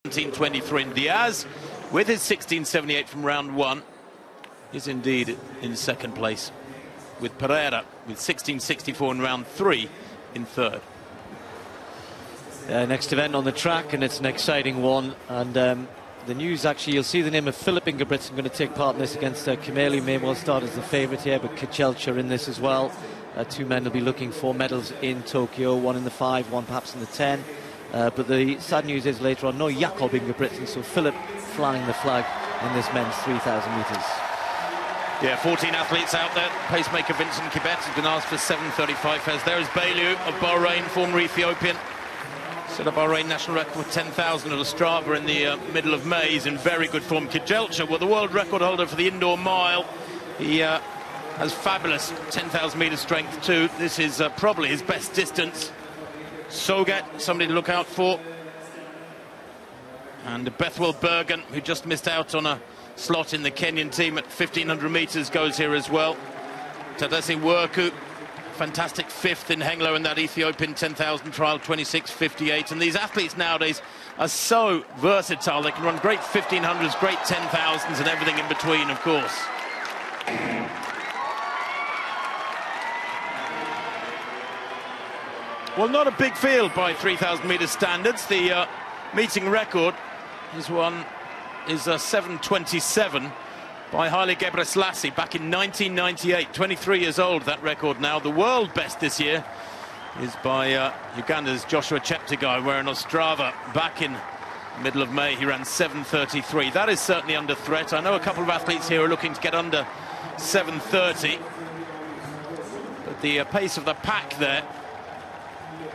17.23, and Diaz, with his 16.78 from round one, is indeed in second place, with Pereira with 16.64 in round three in third. Next event on the track, and it's an exciting one. And the news, actually, you'll see the name of Philip Ingebrigtsen going to take part in this against Kimeli. May well start as the favourite here, but Kjelcha in this as well. Two men will be looking for medals in Tokyo, one in the 5, one perhaps in the 10. But the sad news is later on, no Jakob Ingebrigtsen, so Philip flying the flag in this men's 3,000 metres. Yeah, 14 athletes out there. Pacemaker Vincent Kibet has been asked for 7.35 as there is Bailu of Bahrain, former Ethiopian. Set a Bahrain national record for 10,000 at Ostrava in the middle of May. He's in very good form. Kjelcha, well, the world record holder for the indoor mile. He has fabulous 10,000 metre strength too. This is probably his best distance. Soget, somebody to look out for. And Bethwell Birgen, who just missed out on a slot in the Kenyan team at 1,500 metres, goes here as well. Tadese Worku, fantastic fifth in Henglo in that Ethiopian 10,000 trial, 26.58. And these athletes nowadays are so versatile. They can run great 1,500s, great 10,000s, and everything in between, of course. Well, not a big field by 3,000 metre standards. The meeting record is 7.27 by Haile Gebrselassie back in 1998. 23 years old, that record now. The world best this year is by Uganda's Joshua Cheptegei, where in Ostrava back in the middle of May he ran 7.33. That is certainly under threat. I know a couple of athletes here are looking to get under 7.30, but the pace of the pack there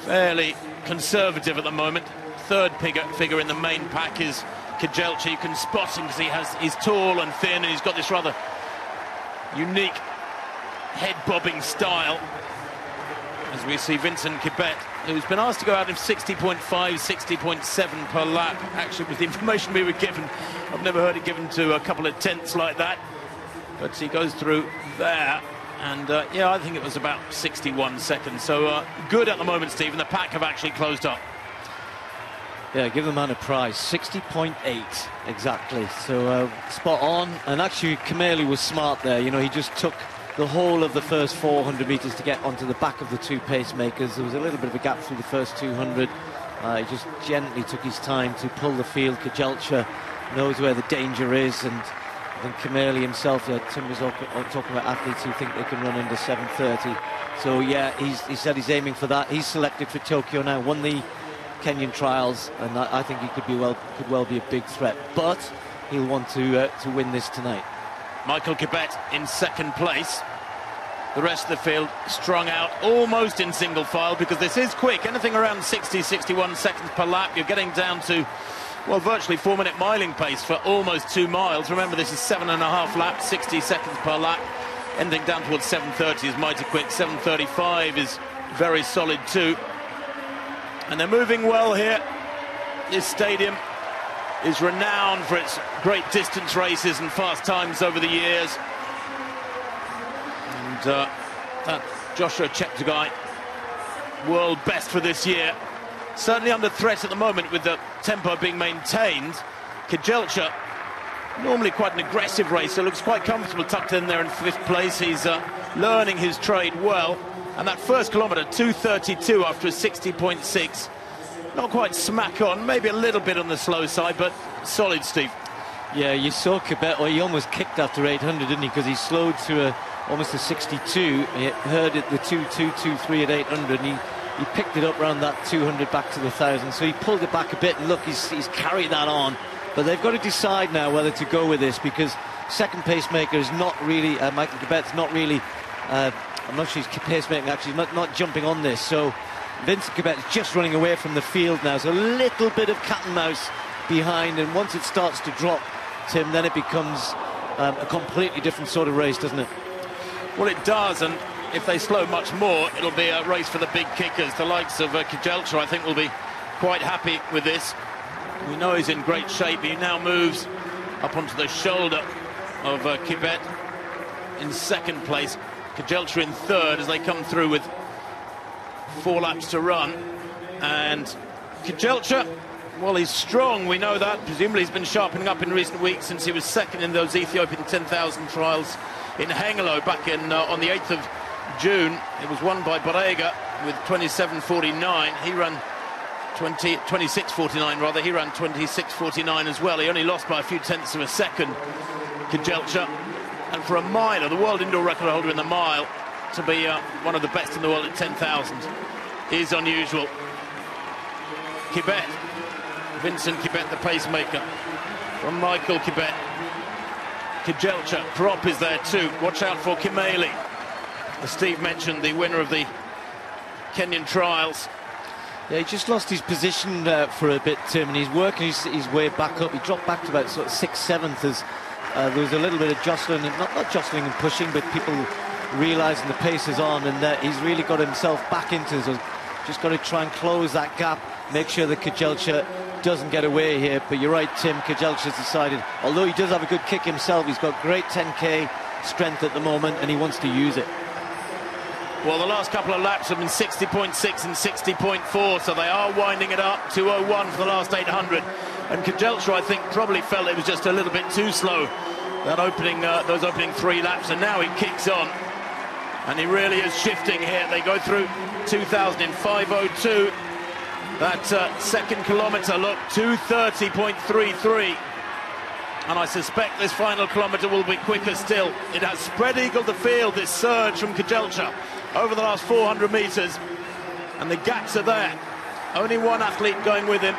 fairly conservative at the moment. Third figure in the main pack is Kjelcha. You can spot him because he's tall and thin, and he's got this rather unique head-bobbing style. As we see Vincent Kibet, who's been asked to go out in 60.5, 60.7 per lap. Actually, with the information we were given, I've never heard it given to a couple of tenths like that. But he goes through there. And yeah, I think it was about 61 seconds. So good at the moment, Stephen. The pack have actually closed up. Yeah, give the man a prize. 60.8 exactly. So spot on. And actually, Kimeli was smart there. You know, he just took the whole of the first 400 metres to get onto the back of the two pacemakers. There was a little bit of a gap through the first 200. He just gently took his time to pull the field. Kjelcha knows where the danger is, and I think Kimeli himself, Tim was talking about athletes who think they can run under 7.30. So yeah, he said he's aiming for that. He's selected for Tokyo now, won the Kenyan trials, and I think he could well be a big threat. But he'll want to win this tonight. Michael Kibet in second place. The rest of the field strung out almost in single file, because this is quick. Anything around 60, 61 seconds per lap, you're getting down to, well, virtually 4-minute miling pace for almost 2 miles. Remember, this is 7.5 laps, 60 seconds per lap. Anything down towards 7.30 is mighty quick. 7.35 is very solid too. And they're moving well here. This stadium is renowned for its great distance races and fast times over the years. And that Joshua Cheptegei, world best for this year, certainly under threat at the moment with the tempo being maintained. Kjelcha, normally quite an aggressive racer, looks quite comfortable tucked in there in 5th place. He's learning his trade well. And that first kilometre, 2:32 after a 60.6. Not quite smack on, maybe a little bit on the slow side, but solid, Steve. Yeah, you saw Kibet, he almost kicked after 800, didn't he? Because he slowed to almost a 62. He heard it, the 2.223 at 800, and he picked it up around that 200 back to the 1,000. So he pulled it back a bit, and look, he's carried that on. But they've got to decide now whether to go with this, because second pacemaker is not really, Michael Kibet's not really, I'm not sure he's pacemaking, actually, not jumping on this. So Vincent Kibet is just running away from the field now. So a little bit of cat and mouse behind, and once it starts to drop, Tim, then it becomes a completely different sort of race, doesn't it? Well, it does, and if they slow much more, it'll be a race for the big kickers. The likes of Kjelcha, I think, will be quite happy with this. We know he's in great shape. He now moves up onto the shoulder of Kibet in second place. Kjelcha in third as they come through with 4 laps to run. And Kjelcha Well, he's strong, we know that. Presumably he's been sharpening up in recent weeks since he was second in those Ethiopian 10,000 trials in Hengelo back in on the 8th of June. It was won by Birgen with 27.49. He ran 26.49 rather. He ran 26.49 as well. He only lost by a few tenths of a second, Kjeldsen. And for a miler, the world indoor record holder in the mile, to be one of the best in the world at 10,000 is unusual. Kibet, Vincent Kibet, the pacemaker, from Michael Kibet. Kjeldsen, Prop is there too. Watch out for Kimeli, as Steve mentioned, the winner of the Kenyan trials. Yeah, he just lost his position for a bit, Tim, and he's working his way back up. He dropped back to about sort of 6th, 7th as there was a little bit of jostling, and not jostling and pushing, but people realising the pace is on, and he's really got himself back into it. Just got to try and close that gap, make sure that Kjeldsen doesn't get away here. But you're right, Tim, Kjeldsen's decided, although he does have a good kick himself, he's got great 10k strength at the moment, and he wants to use it. Well, the last couple of laps have been 60.6 and 60.4, so they are winding it up. 2:01 for the last 800. And Kjeldsen, I think, probably felt it was just a little bit too slow, that opening, those opening 3 laps, and now he kicks on. And he really is shifting here. They go through 2,000 in 5:02. That second kilometre, look, 2:30.33. And I suspect this final kilometre will be quicker still. It has spread-eagled the field, this surge from Kjeldsen over the last 400 metres. And the gaps are there. Only one athlete going with him.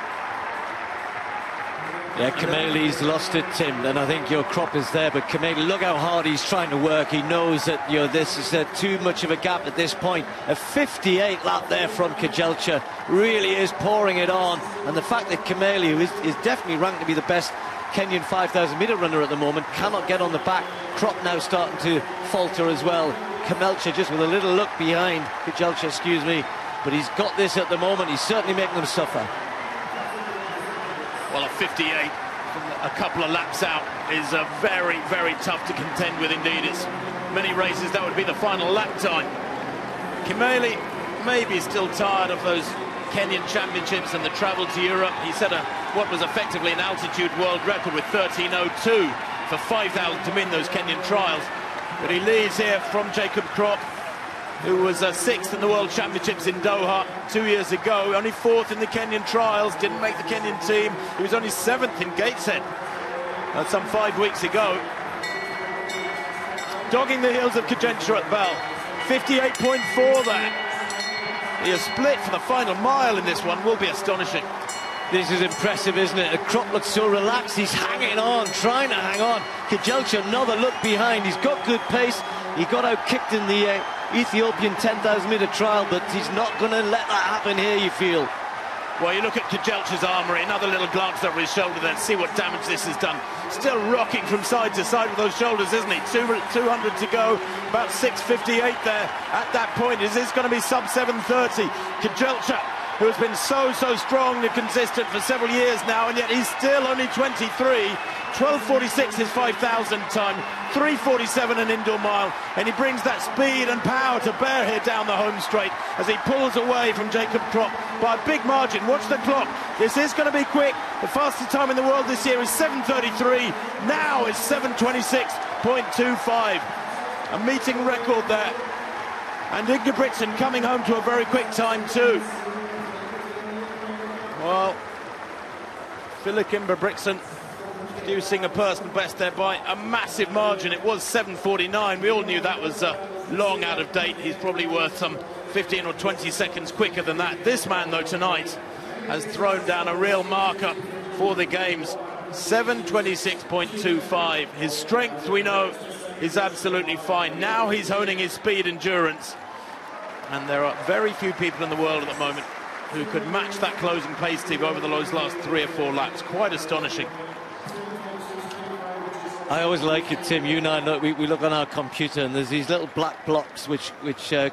Yeah, Kimeli's lost it, Tim, and I think your crop is there, but Kimeli, look how hard he's trying to work. He knows that, you know, this is too much of a gap at this point. A 58 lap there from Kjeldsen really is pouring it on, and the fact that Kimeli, who is definitely ranked to be the best Kenyan 5,000 metre runner at the moment, cannot get on the back. Crop now starting to falter as well. Kjeldsen just with a little look behind, Kjeldsen, excuse me, but he's got this at the moment. He's certainly making them suffer. Well, a 58 a couple of laps out is very, very tough to contend with indeed. It's many races that would be the final lap time. Kimeli maybe still tired of those Kenyan championships and the travel to Europe. He set what was effectively an altitude world record with 13:02 for 5,000 to win those Kenyan trials. But he leads here from Jacob Krop, who was 6th in the World Championships in Doha 2 years ago, only 4th in the Kenyan trials, didn't make the Kenyan team. He was only 7th in Gateshead some 5 weeks ago. Dogging the heels of Kjeldsen at Bell, 58.4 there. He has split for the final mile in this one, will be astonishing. This is impressive, isn't it? The Krop looks so relaxed, he's hanging on, trying to hang on. Kjeldsen, another look behind, he's got good pace. He got out-kicked in the Ethiopian 10,000 metre trial, but he's not going to let that happen here, you feel. Well, you look at Kjeldsen's armoury, another little glance over his shoulder there, see what damage this has done. Still rocking from side to side with those shoulders, isn't he? 200 to go, about 6:58 there at that point. Is this going to be sub 7:30? Kjeldsen, who has been so strong and consistent for several years now, and yet he's still only 23. 12:46 his 5,000 time, 3:47 an indoor mile, and he brings that speed and power to bear here down the home straight as he pulls away from Jacob Krop by a big margin. Watch the clock. This is going to be quick. The fastest time in the world this year is 7:33. Now it's 7:26.25. A meeting record there. And Ingebrigtsen coming home to a very quick time too. Well, Philip Ingebrigtsen producing a personal best there by a massive margin. It was 7:49. We all knew that was long out of date. He's probably worth some 15 or 20 seconds quicker than that. This man, though, tonight has thrown down a real marker for the games. 7:26.25. His strength, we know, is absolutely fine. Now he's honing his speed endurance. And there are very few people in the world at the moment who could match that closing pace, Steve, over those last 3 or 4 laps. Quite astonishing. I always like it, Tim. You and I know, we look on our computer and there's these little black blocks which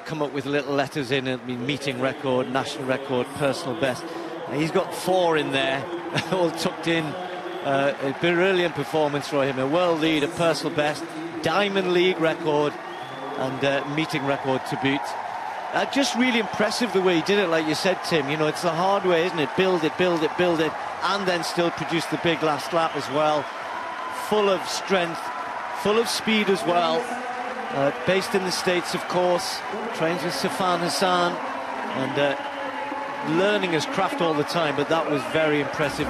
come up with little letters in it. I mean, meeting record, national record, personal best. And he's got 4 in there, all tucked in. A brilliant performance for him. A world lead, a personal best, Diamond League record, and meeting record to boot. Just really impressive the way he did it, like you said, Tim. You know, it's the hard way, isn't it? Build it, build it, build it, and then still produced the big last lap as well. Full of strength, full of speed as well. Based in the States, of course, trains with Sifan Hassan, and learning his craft all the time, but that was very impressive.